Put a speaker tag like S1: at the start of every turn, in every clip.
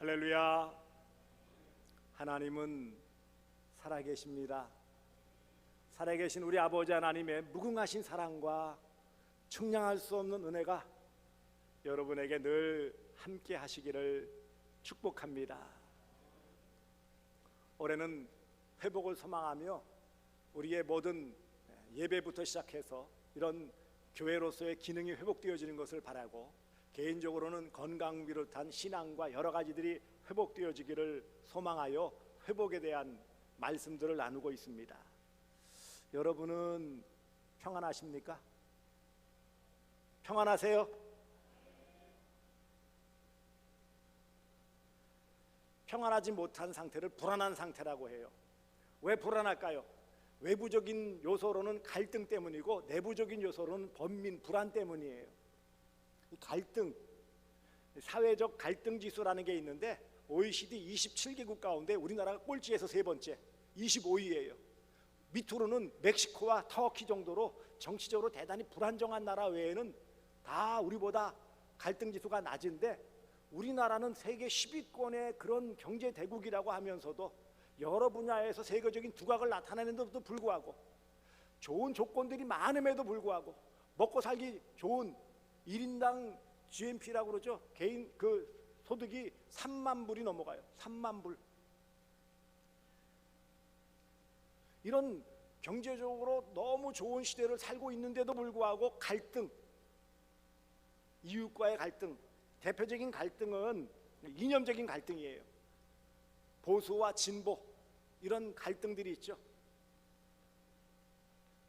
S1: 할렐루야. 하나님은 살아계십니다. 살아계신 우리 아버지 하나님의 무궁하신 사랑과 측량할 수 없는 은혜가 여러분에게 늘 함께 하시기를 축복합니다. 올해는 회복을 소망하며 우리의 모든 예배부터 시작해서 이런 교회로서의 기능이 회복되어지는 것을 바라고, 개인적으로는 건강 비롯한 신앙과 여러 가지들이 회복되어지기를 소망하여 회복에 대한 말씀들을 나누고 있습니다. 여러분은 평안하십니까? 평안하세요? 평안하지 못한 상태를 불안한 상태라고 해요. 왜 불안할까요? 외부적인 요소로는 갈등 때문이고 내부적인 요소로는 번민, 불안 때문이에요. 이 갈등, 사회적 갈등 지수라는 게 있는데 OECD 27개국 가운데 우리나라가 꼴찌에서 세 번째, 25위예요. 밑으로는 멕시코와 터키 정도로 정치적으로 대단히 불안정한 나라 외에는 다 우리보다 갈등 지수가 낮은데, 우리나라는 세계 10위권의 그런 경제 대국이라고 하면서도 여러 분야에서 세계적인 두각을 나타내는데도 불구하고, 좋은 조건들이 많음에도 불구하고, 먹고 살기 좋은 1인당 GNP라고 그러죠. 개인 그 소득이 3만 불이 넘어가요. 3만 불. 이런 경제적으로 너무 좋은 시대를 살고 있는데도 불구하고 갈등, 이웃과의 갈등, 대표적인 갈등은 이념적인 갈등이에요. 보수와 진보, 이런 갈등들이 있죠.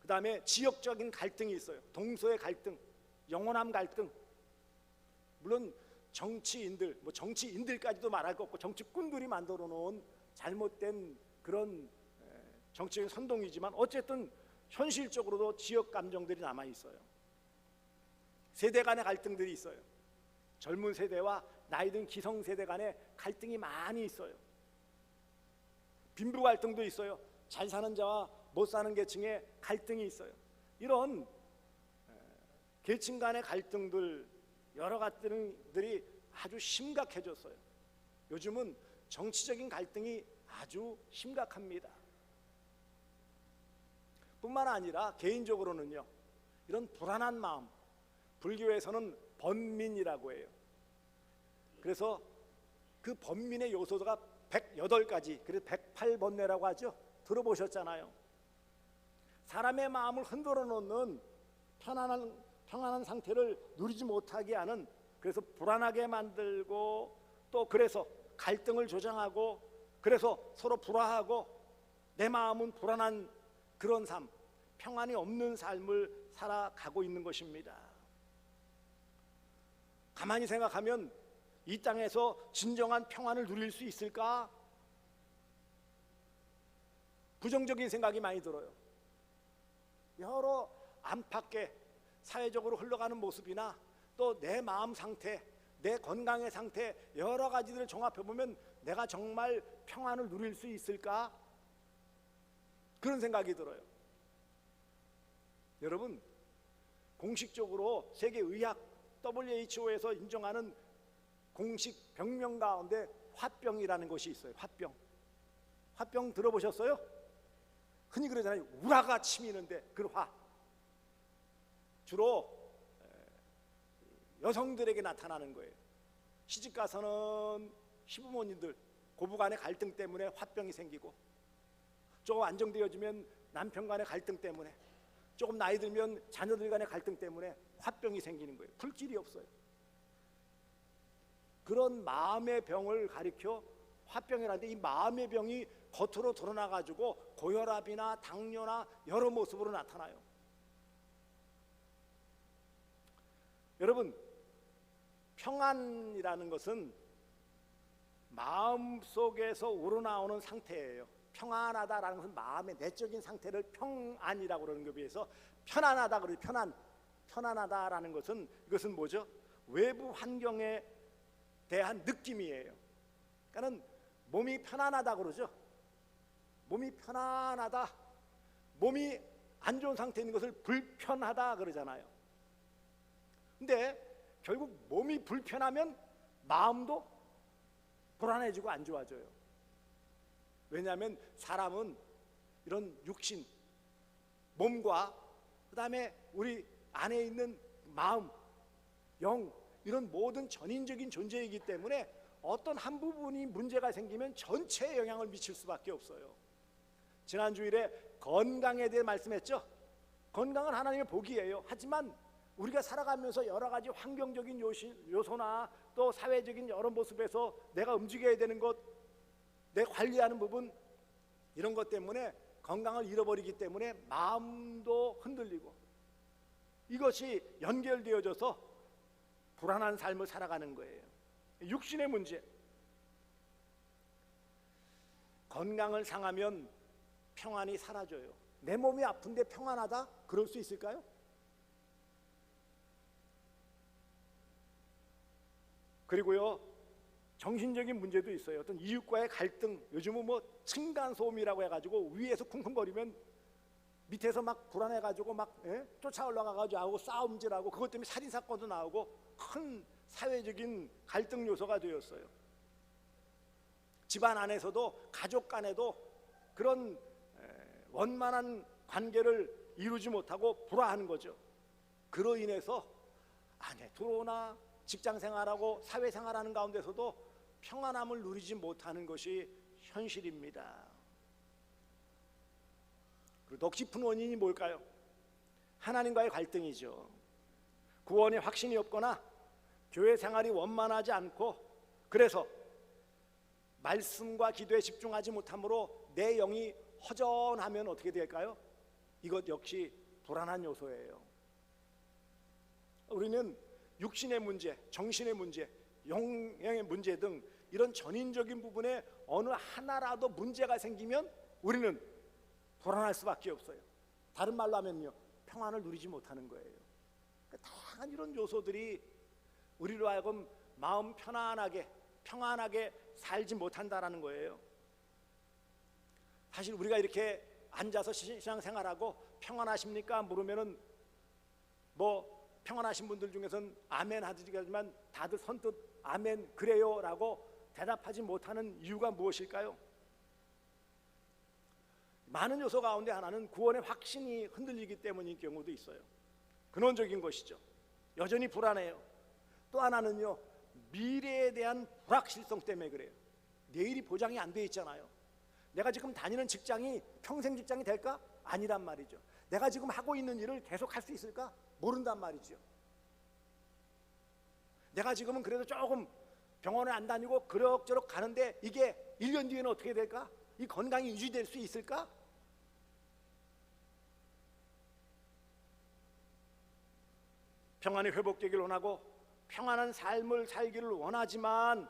S1: 그 다음에 지역적인 갈등이 있어요. 동서의 갈등, 영원함 갈등. 물론 정치인들, 정치인들까지도 말할 거 없고 정치꾼들이 만들어 놓은 잘못된 그런 정치적인 선동이지만, 어쨌든 현실적으로도 지역 감정들이 남아 있어요. 세대 간의 갈등들이 있어요. 젊은 세대와 나이 든 기성 세대 간의 갈등이 많이 있어요. 빈부 갈등도 있어요. 잘 사는 자와 못 사는 계층의 갈등이 있어요. 이런 계층 간의 갈등들, 여러 가지들이 아주 심각해졌어요. 요즘은 정치적인 갈등이 아주 심각합니다. 뿐만 아니라 개인적으로는요, 이런 불안한 마음, 불교에서는 번민이라고 해요. 그래서 그 번민의 요소가 108가지, 그래서 108번뇌라고 하죠. 들어보셨잖아요. 사람의 마음을 흔들어 놓는 평안한 상태를 누리지 못하게 하는, 그래서 불안하게 만들고, 또 그래서 갈등을 조장하고, 그래서 서로 불화하고, 내 마음은 불안한 그런 삶, 평안이 없는 삶을 살아가고 있는 것입니다. 가만히 생각하면 이 땅에서 진정한 평안을 누릴 수 있을까? 부정적인 생각이 많이 들어요. 여러 안팎의 사회적으로 흘러가는 모습이나 또 내 마음 상태, 내 건강의 상태, 여러 가지들을 종합해 보면 내가 정말 평안을 누릴 수 있을까? 그런 생각이 들어요. 여러분, 공식적으로 세계의학 WHO에서 인정하는 공식 병명 가운데 화병이라는 것이 있어요. 화병 들어보셨어요? 흔히 그러잖아요. 우라가 치미는데 그 화, 주로 여성들에게 나타나는 거예요. 시집가서는 시부모님들 고부간의 갈등 때문에 화병이 생기고, 조금 안정되어지면 남편 간의 갈등 때문에, 조금 나이 들면 자녀들 간의 갈등 때문에 화병이 생기는 거예요. 불길이 없어요. 그런 마음의 병을 가리켜 화병이라는데, 이 마음의 병이 겉으로 드러나가지고 고혈압이나 당뇨나 여러 모습으로 나타나요. 여러분, 평안이라는 것은 마음속에서 우러나오는 상태예요. 평안하다라는 것은 마음의 내적인 상태를 평안이라고 그러는 것에 비해서 편안하다 그러죠. 편안하다라는 것은, 이것은 뭐죠? 외부 환경에 대한 느낌이에요. 그러니까 몸이 편안하다 그러죠. 몸이 편안하다, 몸이 안 좋은 상태에 있는 것을 불편하다 그러잖아요. 근데 결국 몸이 불편하면 마음도 불안해지고 안 좋아져요. 왜냐하면 사람은 이런 육신, 몸과 그 다음에 우리 안에 있는 마음, 영, 이런 모든 전인적인 존재이기 때문에 어떤 한 부분이 문제가 생기면 전체에 영향을 미칠 수밖에 없어요. 지난 주일에 건강에 대해 말씀했죠. 건강은 하나님의 복이에요. 하지만 우리가 살아가면서 여러 가지 환경적인 요소나 또 사회적인 여러 모습에서 내가 움직여야 되는 것, 내 관리하는 부분, 이런 것 때문에 건강을 잃어버리기 때문에 마음도 흔들리고 이것이 연결되어져서 불안한 삶을 살아가는 거예요. 육신의 문제. 건강을 상하면 평안이 사라져요. 내 몸이 아픈데 평안하다? 그럴 수 있을까요? 그리고요, 정신적인 문제도 있어요. 어떤 이웃과의 갈등, 요즘은 뭐 층간소음이라고 해가지고 위에서 쿵쿵거리면 밑에서 막 불안해가지고 막 쫓아 올라가가지고 하고 싸움질하고 그것 때문에 살인사건도 나오고 큰 사회적인 갈등 요소가 되었어요. 집안 안에서도 가족 간에도 그런 원만한 관계를 이루지 못하고 불화하는 거죠. 그로 인해서 아내 들어오나 직장생활하고 사회생활하는 가운데서도 평안함을 누리지 못하는 것이 현실입니다. 그리고 더 깊은 원인이 뭘까요? 하나님과의 갈등이죠. 구원의 확신이 없거나 교회 생활이 원만하지 않고 그래서 말씀과 기도에 집중하지 못함으로 내 영이 허전하면 어떻게 될까요? 이것 역시 불안한 요소예요. 우리는 육신의 문제, 정신의 문제, 영의 문제 등 이런 전인적인 부분에 어느 하나라도 문제가 생기면 우리는 불안할 수밖에 없어요. 다른 말로 하면요, 평안을 누리지 못하는 거예요. 그러니까 다양한 이런 요소들이 우리로 하여금 마음 편안하게 살지 못한다라는 거예요. 사실 우리가 이렇게 앉아서 신앙생활하고 평안하십니까? 물으면은 뭐 평안하신 분들 중에서는 아멘 하지만 다들 선뜻 아멘 그래요 라고 대답하지 못하는 이유가 무엇일까요? 많은 요소 가운데 하나는 구원의 확신이 흔들리기 때문인 경우도 있어요. 근원적인 것이죠. 여전히 불안해요. 또 하나는요, 미래에 대한 불확실성 때문에 그래요. 내일이 보장이 안 돼 있잖아요. 내가 지금 다니는 직장이 평생 직장이 될까? 아니란 말이죠. 내가 지금 하고 있는 일을 계속 할 수 있을까? 모른단 말이죠. 내가 지금은 그래도 조금 병원에 안 다니고 그럭저럭 가는데 이게 1년 뒤에는 어떻게 될까? 이 건강이 유지될 수 있을까? 평안이 회복되기를 원하고 평안한 삶을 살기를 원하지만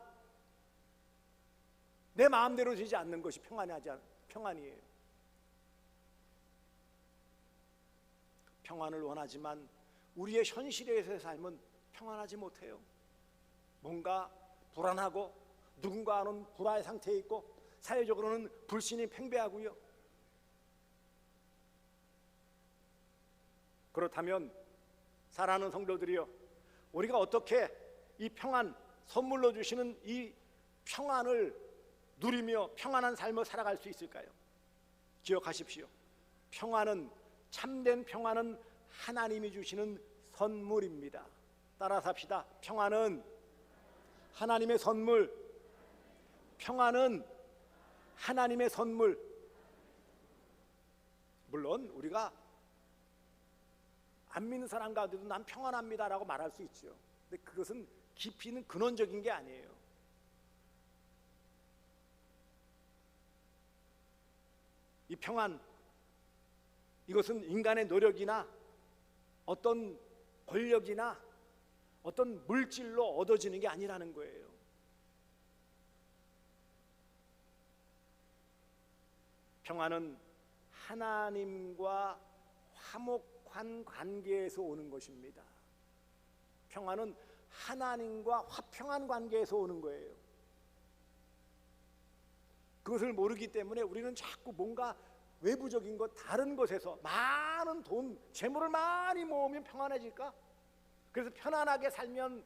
S1: 내 마음대로 되지 않는 것이 평안이에요. 평안을 원하지만 우리의 현실에서의 삶은 평안하지 못해요. 뭔가 불안하고 누군가는 불화의 상태에 있고 사회적으로는 불신이 팽배하고요. 그렇다면 사랑하는 성도들이여, 우리가 어떻게 이 평안, 선물로 주시는 이 평안을 누리며 평안한 삶을 살아갈 수 있을까요? 기억하십시오. 참된 평안은 하나님이 주시는 선물입니다. 따라서 합시다. 평안은 하나님의 선물. 평안은 하나님의 선물. 물론 우리가 안 믿는 사람 가운데도 난 평안합니다라고 말할 수 있죠. 근데 그것은 깊이 있는 근원적인 게 아니에요. 이 평안, 이것은 인간의 노력이나 어떤 권력이나 어떤 물질로 얻어지는 게 아니라는 거예요. 평안은 하나님과 화목한 관계에서 오는 것입니다. 평안은 하나님과 화평한 관계에서 오는 거예요. 그것을 모르기 때문에 우리는 자꾸 뭔가 외부적인 것, 다른 것에서 많은 돈, 재물을 많이 모으면 평안해질까? 그래서 편안하게 살면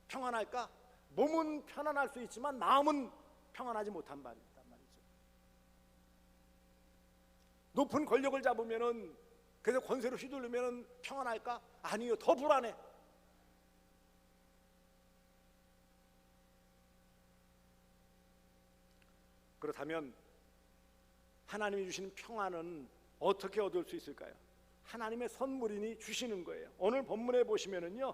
S1: 평안할까? 몸은 편안할 수 있지만 마음은 평안하지 못한 말이란 말이죠. 높은 권력을 잡으면은, 그래서 권세로 휘둘르면은 평안할까? 아니요, 더 불안해. 그렇다면 하나님이 주시는 평안은 어떻게 얻을 수 있을까요? 하나님의 선물이니 주시는 거예요. 오늘 본문에 보시면은요,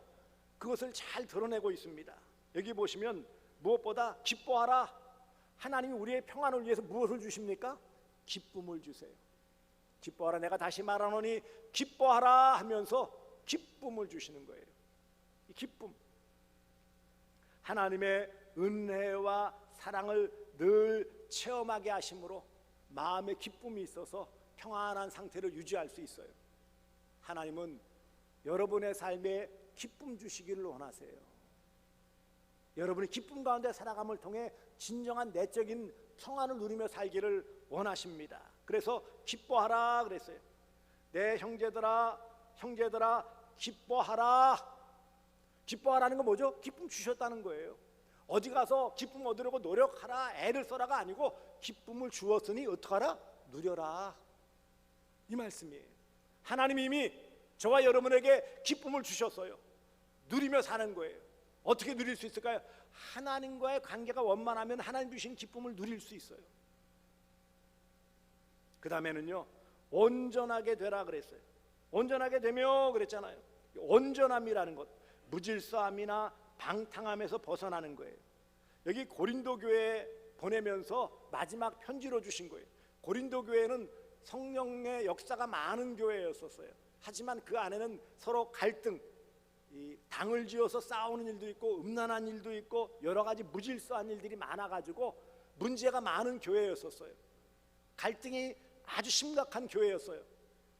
S1: 그것을 잘 드러내고 있습니다. 여기 보시면 무엇보다 기뻐하라. 하나님이 우리의 평안을 위해서 무엇을 주십니까? 기쁨을 주세요. 기뻐하라. 내가 다시 말하노니 기뻐하라 하면서 기쁨을 주시는 거예요. 이 기쁨, 하나님의 은혜와 사랑을 늘 체험하게 하심으로 마음의 기쁨이 있어서 평안한 상태를 유지할 수 있어요. 하나님은 여러분의 삶에 기쁨 주시기를 원하세요. 여러분이 기쁨 가운데 살아감을 통해 진정한 내적인 평안을 누리며 살기를 원하십니다. 그래서 기뻐하라 그랬어요. 내 형제들아 기뻐하라. 기뻐하라는 건 뭐죠? 기쁨 주셨다는 거예요. 어디 가서 기쁨 얻으려고 노력하라, 애를 써라가 아니고 기쁨을 주었으니 어떡하라? 누려라, 이 말씀이에요. 하나님이 이미 저와 여러분에게 기쁨을 주셨어요. 누리며 사는 거예요. 어떻게 누릴 수 있을까요? 하나님과의 관계가 원만하면 하나님 주신 기쁨을 누릴 수 있어요. 그 다음에는요, 온전하게 되라 그랬어요. 온전하게 되며 그랬잖아요. 온전함이라는 것, 무질서함이나 방탕함에서 벗어나는 거예요. 여기 고린도 교회에 보내면서 마지막 편지로 주신 거예요. 고린도 교회는 성령의 역사가 많은 교회였었어요. 하지만 그 안에는 서로 갈등, 이 당을 지어서 싸우는 일도 있고 음란한 일도 있고 여러 가지 무질서한 일들이 많아가지고 문제가 많은 교회였었어요. 갈등이 아주 심각한 교회였어요.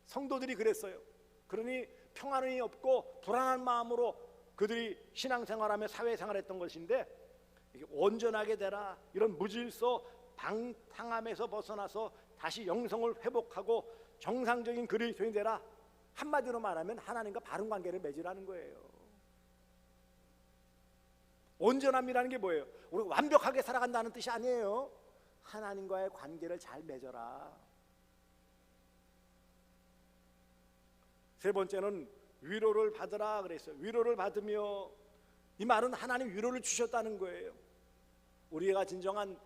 S1: 성도들이 그랬어요. 그러니 평안이 없고 불안한 마음으로 그들이 신앙생활하며 사회생활했던 것인데, 이게 온전하게 되라, 이런 무질서 방탕함에서 벗어나서 다시 영성을 회복하고 정상적인 그리스도인이 되라. 한마디로 말하면 하나님과 바른 관계를 맺으라는 거예요. 온전함이라는 게 뭐예요? 우리가 완벽하게 살아간다는 뜻이 아니에요. 하나님과의 관계를 잘 맺어라. 세 번째는 위로를 받으라 그랬어요. 위로를 받으며, 이 말은 하나님 위로를 주셨다는 거예요. 우리가 진정한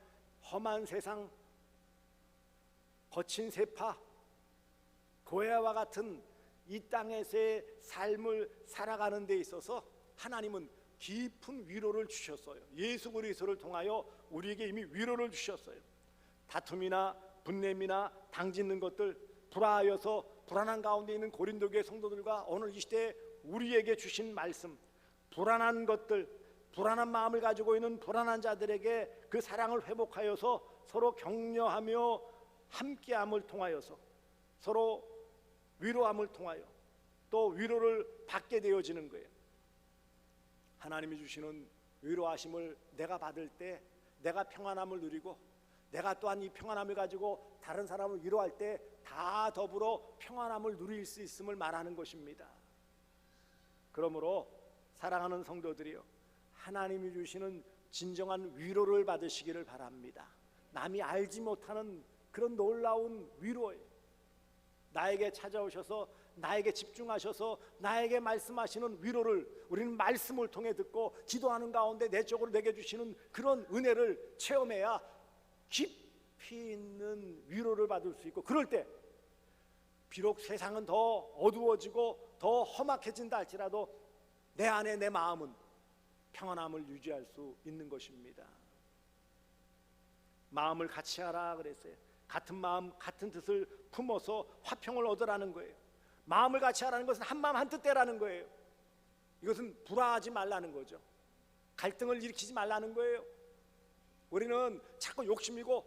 S1: 험한 세상, 거친 세파, 고해와 같은 이 땅에서의 삶을 살아가는 데 있어서 하나님은 깊은 위로를 주셨어요. 예수 그리스도를 통하여 우리에게 이미 위로를 주셨어요. 다툼이나 분냄이나 당짓는 것들, 불화하여서 불안한 가운데 있는 고린도 교회 성도들과 오늘 이 시대에 우리에게 주신 말씀, 불안한 것들, 불안한 마음을 가지고 있는 불안한 자들에게 그 사랑을 회복하여서 서로 격려하며 함께함을 통하여서 서로 위로함을 통하여 또 위로를 받게 되어지는 거예요. 하나님이 주시는 위로하심을 내가 받을 때 내가 평안함을 누리고, 내가 또한 이 평안함을 가지고 다른 사람을 위로할 때 다 더불어 평안함을 누릴 수 있음을 말하는 것입니다. 그러므로 사랑하는 성도들이요, 하나님이 주시는 진정한 위로를 받으시기를 바랍니다. 남이 알지 못하는 그런 놀라운 위로예요. 나에게 찾아오셔서 나에게 집중하셔서 나에게 말씀하시는 위로를 우리는 말씀을 통해 듣고 기도하는 가운데 내적으로 내게 주시는 그런 은혜를 체험해야 깊이 있는 위로를 받을 수 있고, 그럴 때 비록 세상은 더 어두워지고 더 험악해진다 할지라도 내 안에 내 마음은 평안함을 유지할 수 있는 것입니다. 마음을 같이 하라 그랬어요. 같은 마음 같은 뜻을 품어서 화평을 얻으라는 거예요. 마음을 같이 하라는 것은 한 마음 한 뜻대라는 거예요. 이것은 불화하지 말라는 거죠. 갈등을 일으키지 말라는 거예요. 우리는 자꾸 욕심이고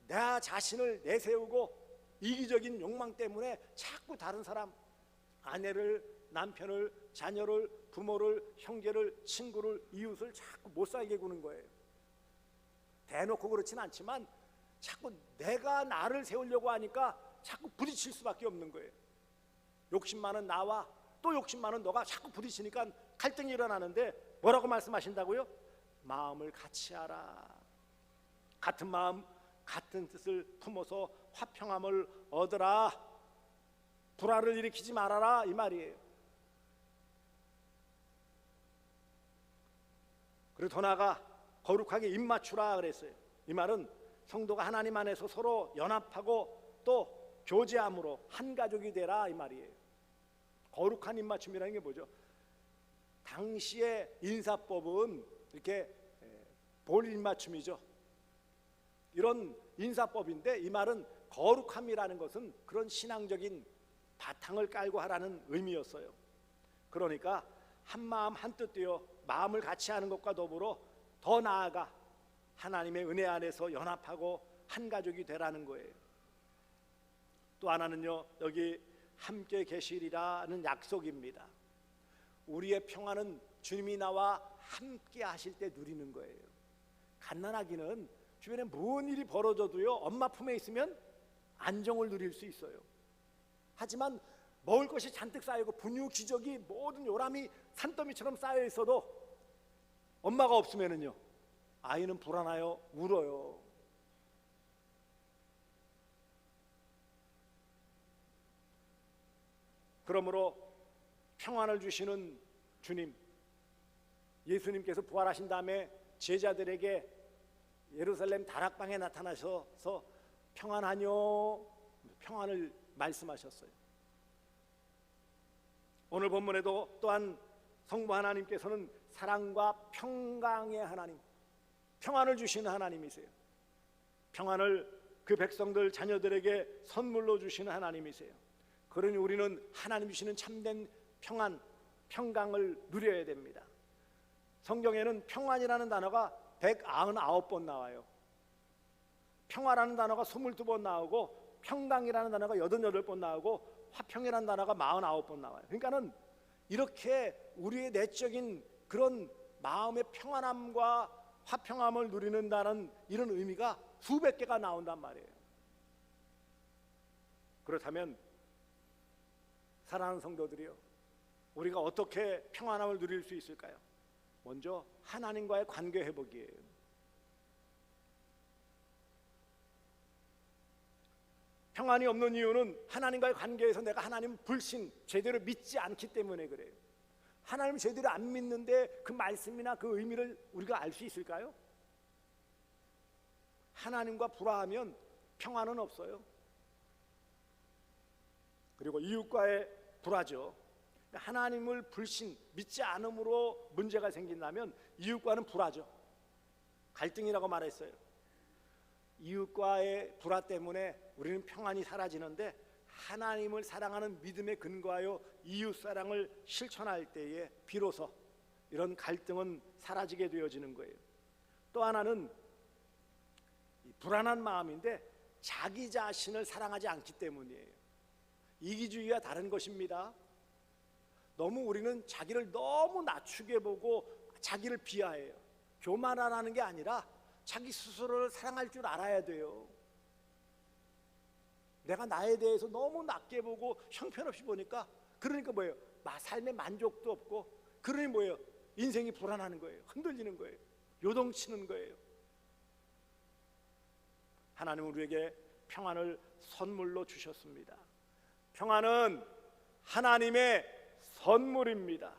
S1: 나 자신을 내세우고 이기적인 욕망 때문에 자꾸 다른 사람, 아내를, 남편을, 자녀를, 부모를, 형제를, 친구를, 이웃을 자꾸 못 살게 구는 거예요. 대놓고 그렇진 않지만 자꾸 내가 나를 세우려고 하니까 자꾸 부딪힐 수밖에 없는 거예요. 욕심 많은 나와 또 욕심 많은 너가 자꾸 부딪히니까 갈등이 일어나는데 뭐라고 말씀하신다고요? 마음을 같이 하라. 같은 마음 같은 뜻을 품어서 화평함을 얻으라. 불화를 일으키지 말아라, 이 말이에요. 그리고 더 나아가 거룩하게 입맞추라 그랬어요. 이 말은 성도가 하나님 안에서 서로 연합하고 또 교제함으로 한 가족이 되라, 이 말이에요. 거룩한 입맞춤이라는 게 뭐죠? 당시의 인사법은 이렇게 볼 입맞춤이죠. 이런 인사법인데, 이 말은 거룩함이라는 것은 그런 신앙적인 바탕을 깔고 하라는 의미였어요. 그러니까 한 마음 한 뜻 되어 마음을 같이 하는 것과 더불어 더 나아가 하나님의 은혜 안에서 연합하고 한 가족이 되라는 거예요. 또 하나는요, 여기 함께 계시리라는 약속입니다. 우리의 평안은 주님이 나와 함께 하실 때 누리는 거예요. 갓난아기는 주변에 무슨 일이 벌어져도요, 엄마 품에 있으면 안정을 누릴 수 있어요. 하지만 먹을 것이 잔뜩 쌓이고 분유, 기저귀, 모든 요람이 산더미처럼 쌓여 있어도 엄마가 없으면은요, 아이는 불안하여 울어요. 그러므로 평안을 주시는 주님, 예수님께서 부활하신 다음에 제자들에게 예루살렘 다락방에 나타나셔서 평안하뇨, 평안을 말씀하셨어요. 오늘 본문에도 또한 성부 하나님께서는 사랑과 평강의 하나님, 평안을 주시는 하나님이세요. 평안을 그 백성들 자녀들에게 선물로 주시는 하나님이세요. 그러니 우리는 하나님 주시는 참된 평안, 평강을 누려야 됩니다. 성경에는 평안이라는 단어가 199번 나와요. 평화라는 단어가 22번 나오고, 평강이라는 단어가 88번 나오고, 화평이라는 단어가 49번 나와요. 그러니까는 이렇게 우리의 내적인 그런 마음의 평안함과 화평함을 누리는다는 이런 의미가 수백 개가 나온단 말이에요. 그렇다면 사랑하는 성도들이요, 우리가 어떻게 평안함을 누릴 수 있을까요? 먼저 하나님과의 관계 회복이에요. 평안이 없는 이유는 하나님과의 관계에서 내가 하나님 불신, 제대로 믿지 않기 때문에 그래요. 하나님을 제대로 안 믿는데 그 말씀이나 그 의미를 우리가 알 수 있을까요? 하나님과 불화하면 평안은 없어요. 그리고 이웃과의 불화죠. 하나님을 불신, 믿지 않음으로 문제가 생긴다면 이웃과는 불화죠. 갈등이라고 말했어요. 이웃과의 불화 때문에 우리는 평안이 사라지는데, 하나님을 사랑하는 믿음에 근거하여 이웃 사랑을 실천할 때에 비로소 이런 갈등은 사라지게 되어지는 거예요. 또 하나는 불안한 마음인데, 자기 자신을 사랑하지 않기 때문이에요. 이기주의와 다른 것입니다. 너무 우리는 자기를 너무 낮추게 보고 자기를 비하해요. 교만하라는 게 아니라 자기 스스로를 사랑할 줄 알아야 돼요. 내가 나에 대해서 너무 낮게 보고 형편없이 보니까, 그러니까 뭐예요? 삶에 만족도 없고, 그러니 뭐예요? 인생이 불안하는 거예요. 흔들리는 거예요. 요동치는 거예요. 하나님은 우리에게 평안을 선물로 주셨습니다. 평안은 하나님의 선물입니다.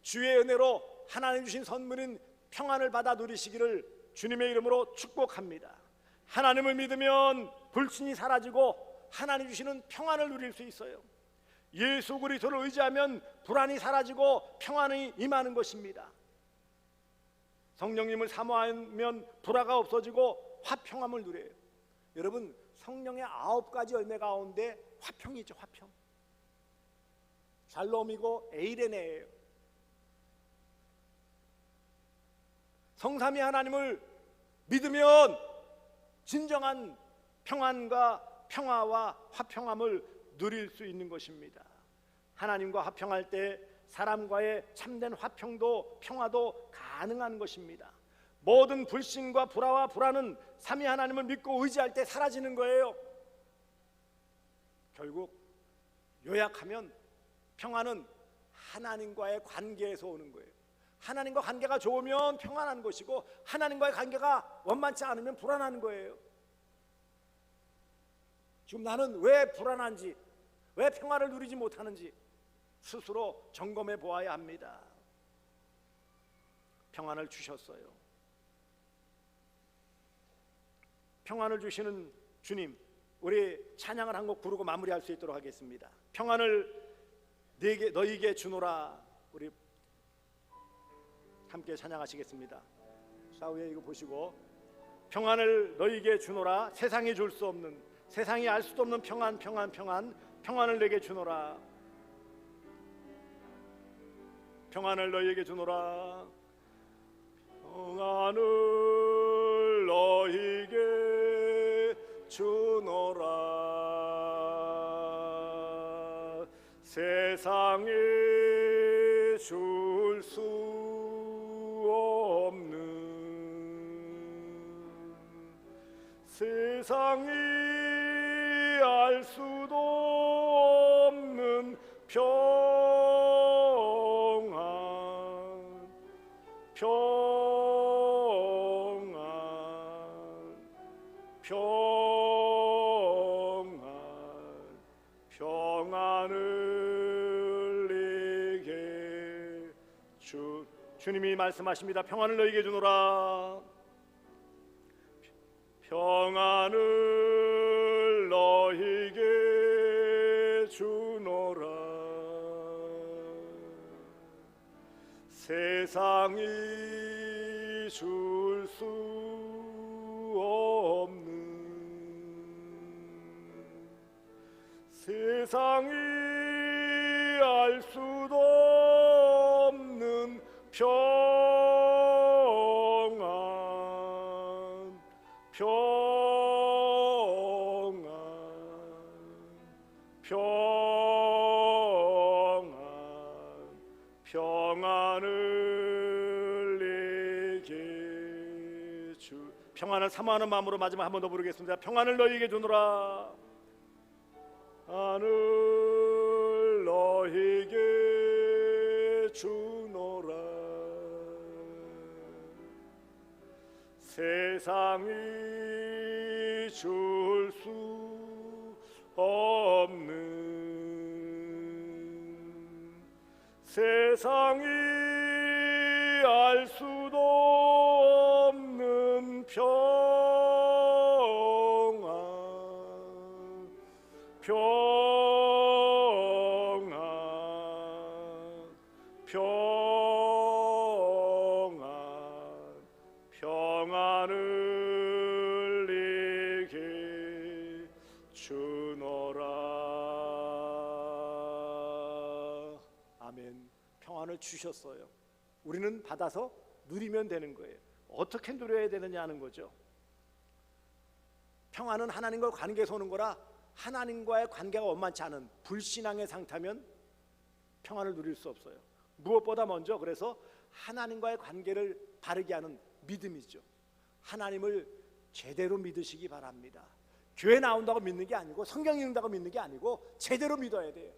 S1: 주의 은혜로 하나님 주신 선물인 평안을 받아 누리시기를 주님의 이름으로 축복합니다. 하나님을 믿으면 불신이 사라지고 하나님 주시는 평안을 누릴 수 있어요. 예수 그리스도를 의지하면 불안이 사라지고 평안이 임하는 것입니다. 성령님을 사모하면 불화가 없어지고 화평함을 누려요. 여러분, 성령의 9가지 열매 가운데 화평이 있죠. 화평. 샬롬이고 에이레네예요. 성삼위 하나님을 믿으면 진정한 평안과 평화와 화평함을 누릴 수 있는 것입니다. 하나님과 화평할 때 사람과의 참된 화평도 평화도 가능한 것입니다. 모든 불신과 불화와 불안은 삼위 하나님을 믿고 의지할 때 사라지는 거예요. 결국 요약하면 평안은 하나님과의 관계에서 오는 거예요. 하나님과 관계가 좋으면 평안한 것이고 하나님과의 관계가 원만치 않으면 불안한 거예요. 지금 나는 왜 불안한지, 왜 평안을 누리지 못하는지 스스로 점검해 보아야 합니다. 평안을 주셨어요. 평안을 주시는 주님, 우리 찬양을 한 곡 부르고 마무리할 수 있도록 하겠습니다. 평안을 너희에게 주노라. 우리 함께 찬양하시겠습니다. 사우에 이거 보시고, 평안을 너희에게 주노라. 세상이 줄 수 없는, 세상이 알 수도 없는 평안을 내게 주노라. 평안을 너희에게 주노라. 평안을 너희에게 주노라. 세상에 줄 수 없는, 세상이 알 수도 없는 평안을 내게 주님이 말씀하십니다. 평안을 너희에게 주노라. 평안을 너희에게 주노라. 세상이 줄 수 없는, 세상이 알 수도 없는 평안을 내게 주. 평안을 사모하는 마음으로 마지막 한 번 더 부르겠습니다. 평안을 너희에게 주노라. 하늘 너희에게 주노라. 세상이 줄 수 없는, 세상이 알 수도 없는 평안을 내게 주노라. 아멘. 평안을 주셨어요. 우리는 받아서 누리면 되는 거예요. 어떻게 누려야 되느냐 하는 거죠. 평안은 하나님과 관계에서 오는 거라, 하나님과의 관계가 원만치 않은 불신앙의 상태면 평안을 누릴 수 없어요. 무엇보다 먼저 그래서 하나님과의 관계를 바르게 하는 믿음이죠. 하나님을 제대로 믿으시기 바랍니다. 교회 나온다고 믿는 게 아니고, 성경 읽는다고 믿는 게 아니고 제대로 믿어야 돼요.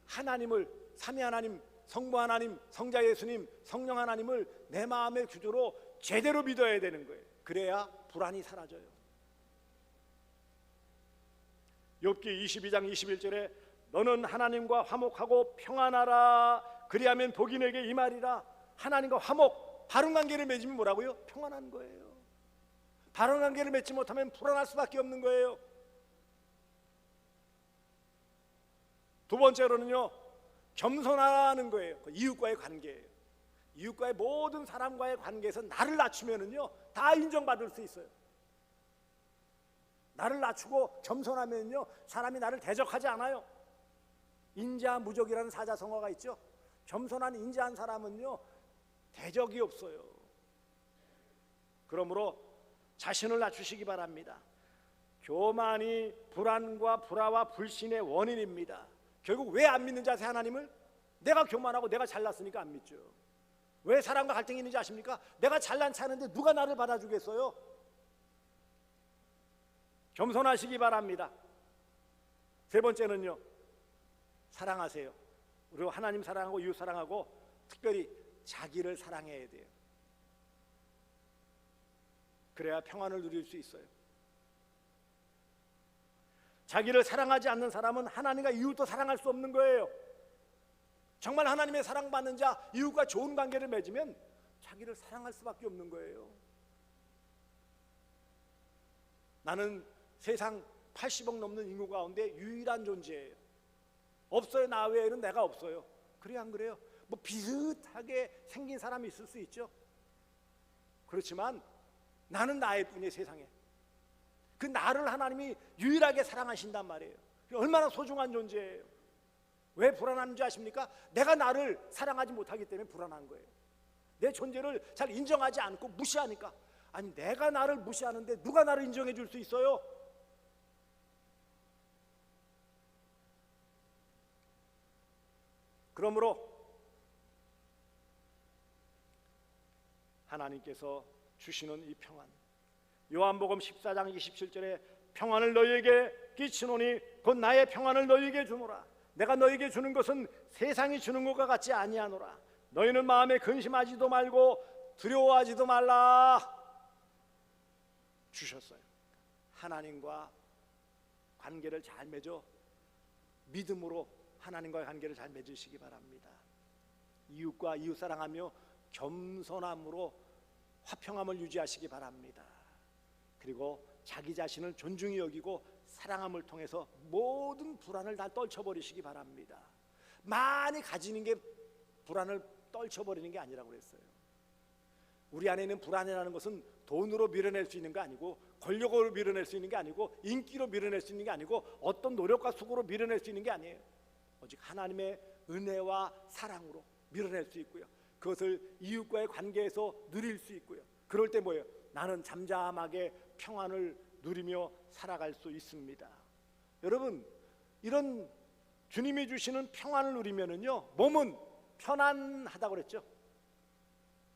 S1: 하나님을, 삼위 하나님, 성부 하나님, 성자 예수님, 성령 하나님을 내 마음의 구주로 제대로 믿어야 되는 거예요. 그래야 불안이 사라져요. 욥기 22장 21절에 너는 하나님과 화목하고 평안하라. 그리하면 복이 내게 임하리라. 하나님과 화목, 바른 관계를 맺으면 뭐라고요? 평안한 거예요. 바른 관계를 맺지 못하면 불안할 수밖에 없는 거예요. 두 번째로는요, 겸손하는 거예요. 이웃과의 관계예요. 이웃과의 모든 사람과의 관계에서 나를 낮추면은요 다 인정받을 수 있어요. 나를 낮추고 겸손하면요 사람이 나를 대적하지 않아요. 인자 무적이라는 사자성어가 있죠. 겸손한 인자한 사람은요 대적이 없어요. 그러므로 자신을 낮추시기 바랍니다. 교만이 불안과 불화와 불신의 원인입니다. 결국 왜 안 믿는지 아세요? 하나님을? 내가 교만하고 내가 잘났으니까 안 믿죠. 왜 사람과 갈등이 있는지 아십니까? 내가 잘난 차는데 누가 나를 받아주겠어요? 겸손하시기 바랍니다. 세 번째는요, 사랑하세요. 우리 하나님 사랑하고 이웃 사랑하고 특별히 자기를 사랑해야 돼요. 그래야 평안을 누릴 수 있어요. 자기를 사랑하지 않는 사람은 하나님과 이웃도 사랑할 수 없는 거예요. 정말 하나님의 사랑받는 자, 이웃과 좋은 관계를 맺으면 자기를 사랑할 수밖에 없는 거예요. 나는 세상 80억 넘는 인구 가운데 유일한 존재예요. 없어요. 나 외에는 내가 없어요. 그래요, 안 그래요? 뭐 비슷하게 생긴 사람이 있을 수 있죠. 그렇지만 나는 나일 뿐이에요, 세상에. 그 나를 하나님이 유일하게 사랑하신단 말이에요. 얼마나 소중한 존재예요. 왜 불안한지 아십니까? 내가 나를 사랑하지 못하기 때문에 불안한 거예요. 내 존재를 잘 인정하지 않고 무시하니까. 아니, 내가 나를 무시하는데 누가 나를 인정해 줄 수 있어요? 그러므로 하나님께서 주시는 이 평안, 요한복음 14장 27절에 평안을 너희에게 끼치노니 곧 나의 평안을 너희에게 주노라. 내가 너희에게 주는 것은 세상이 주는 것과 같지 아니하노라. 너희는 마음에 근심하지도 말고 두려워하지도 말라 주셨어요. 하나님과 관계를 잘 맺어 믿음으로 하나님과의 관계를 잘 맺으시기 바랍니다. 이웃과 이웃 사랑하며 겸손함으로 화평함을 유지하시기 바랍니다. 그리고 자기 자신을 존중히 여기고 사랑함을 통해서 모든 불안을 다 떨쳐버리시기 바랍니다. 많이 가지는 게 불안을 떨쳐버리는 게 아니라고 그랬어요. 우리 안에 있는 불안이라는 것은 돈으로 밀어낼 수 있는 게 아니고, 권력으로 밀어낼 수 있는 게 아니고, 인기로 밀어낼 수 있는 게 아니고, 어떤 노력과 수고로 밀어낼 수 있는 게 아니에요. 오직 하나님의 은혜와 사랑으로 밀어낼 수 있고요. 그것을 이웃과의 관계에서 누릴 수 있고요. 그럴 때 뭐예요? 나는 잠잠하게 평안을 누리며 살아갈 수 있습니다. 여러분, 이런 주님이 주시는 평안을 누리면은요, 몸은 편안하다고 그랬죠.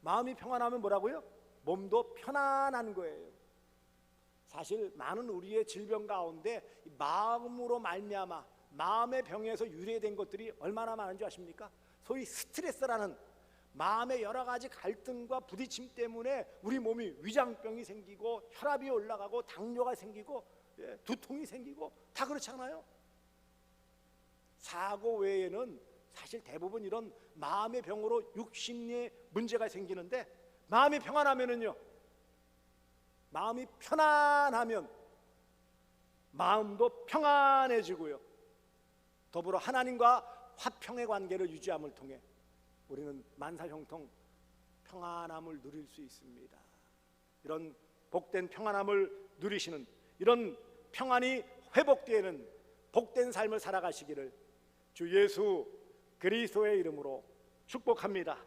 S1: 마음이 평안하면 뭐라고요? 몸도 편안한 거예요. 사실 많은 우리의 질병 가운데 마음으로 말미암아 마음의 병에서 유래된 것들이 얼마나 많은지 아십니까? 소위 스트레스라는 마음의 여러 가지 갈등과 부딪힘 때문에 우리 몸이 위장병이 생기고 혈압이 올라가고 당뇨가 생기고 두통이 생기고 다 그렇지 않아요? 사고 외에는 사실 대부분 이런 마음의 병으로 육신의 문제가 생기는데, 마음이 평안하면은요, 마음이 편안하면 마음도 평안해지고요, 더불어 하나님과 화평의 관계를 유지함을 통해 우리는 만사형통 평안함을 누릴 수 있습니다. 이런 복된 평안함을 누리시는, 이런 평안이 회복되는 복된 삶을 살아가시기를 주 예수 그리스도의 이름으로 축복합니다.